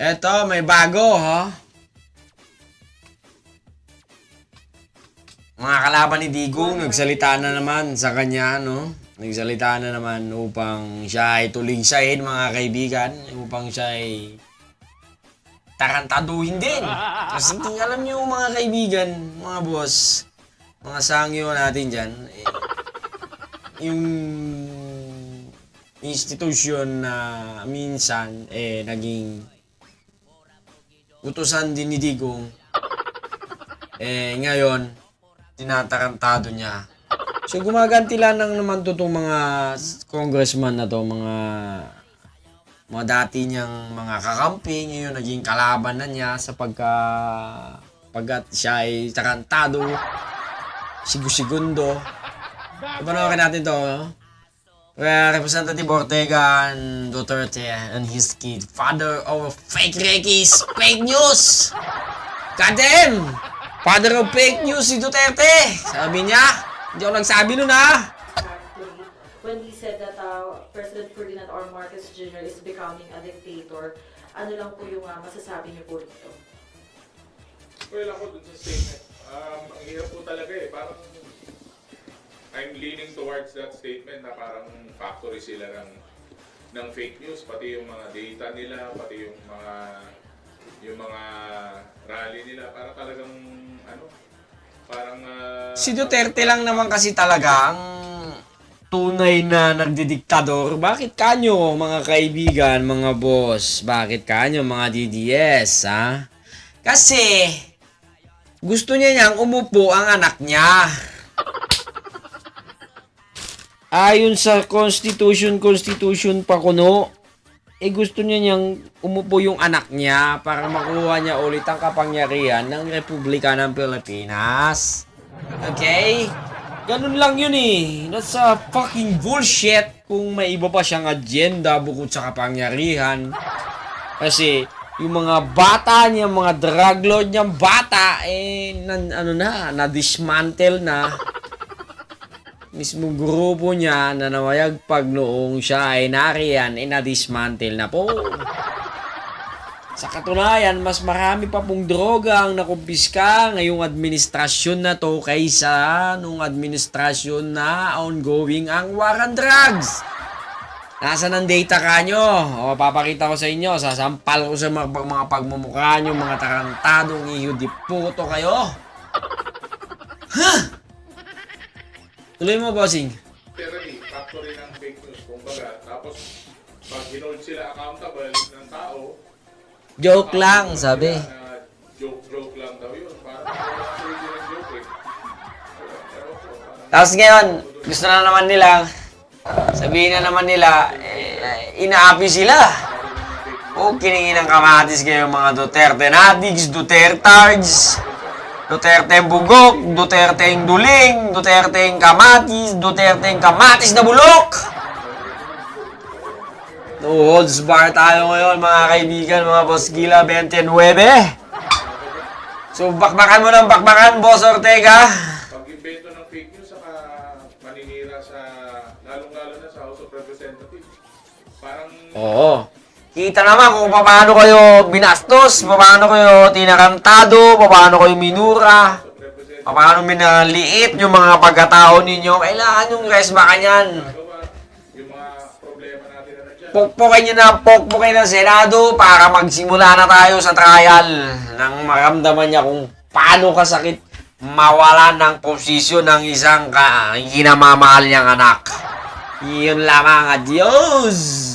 Eto, may bago, ha? Mga kalaban ni Digong, nagsalita na naman sa kanya, no? Nagsalita na naman upang siya ay tuligsahin, mga kaibigan. Upang siya ay tarantaduhin din. Kasi alam niyo, mga kaibigan, mga boss, mga sangyo natin dyan, yung institusyon na minsan, naging utusan din ni Digong, ngayon, tinatarantado niya. So, gumaganti lang naman to itong mga congressman na to, mga dati niyang mga kakampi, ngayon naging kalaban na niya pagkat siya ay tarantado, segundo. Panoorin natin to, no? Where Representative Ortega and Duterte and his kid, father of fake rekis, fake news! God damn! Father of fake news si Duterte! Sabi niya, hindi ako nagsabi nun, ha? When he said that President Ferdinand R. Marcos Jr. is becoming a dictator, ano lang po yung masasabi niyo po dito? Well, ako dun sa statement, ang hirap po talaga parang I'm leaning towards that statement na parang factory sila ng fake news, pati yung mga data nila, pati yung mga rally nila, para talagang parang Si Duterte lang naman kasi talaga ang tunay na nagdidiktador. Bakit kanyo, mga kaibigan, mga boss? Bakit kanyo, mga DDS, ha? Kasi gusto niya niyang umupo ang anak niya. Ayon sa Constitution pa kuno, gusto niya niyang umupo yung anak niya para makuha niya ulit ang kapangyarihan ng Republika ng Pilipinas. Okay? Ganun lang yun eh. That's a fucking bullshit kung may iba pa siyang agenda bukod sa kapangyarihan. Kasi yung mga bata niya, mga drug lord niyang bata, na-dismantle na. Mismo grupo niya na namayagpag noong siya ay nariyan, na-dismantle na po. Sa katunayan, mas marami pa pong droga ang nakumpiska ngayong administrasyon na to kaysa nung administrasyon na ongoing ang war on drugs. Nasaan ang data kanyo? O, papakita ko sa inyo, sasampal ko sa mga pagmumukha nyo, mga tarantadong iyo, di puto kayo. Huh? Tuloy mo, bossing. literally factory ng fake news, kumbaga. Tapos, pag hinold sila accountable ng tao, Joke lang, sabi. Joke lang daw yun. Parang pwede ng joke eh. Tapos ngayon, gusto na naman nila, sabihin na naman nila, inaapi sila. O, kiningin ng kamatis kayo mga Duterte natics, Dutertards, Duterte bugok, Duterte duling, Duterte kamatis, Duterte kamatis na bulok. No holds bar tayo ngayon mga kaibigan, mga Boss Gila 29. So, bakbakan mo ng bakbakan, Boss Ortega. Pag-invento ng fake news, saka maninira sa, lalong-lalo na sa House of Representatives. Parang, Oo. Kita naman kung paano kayo binastos, paano kayo tinarantado, paano kayo minura, paano minaliit yung mga pagkatao ninyo. Kailangan yung resbakan yan. yung mga problema natin na nandiyan. Pokpokin ng Senado para magsimula na tayo sa trial nang maramdaman niya kung paano kasakit mawalan ng posisyon ng isang hinamamahal niyang anak. Yun lamang, adios!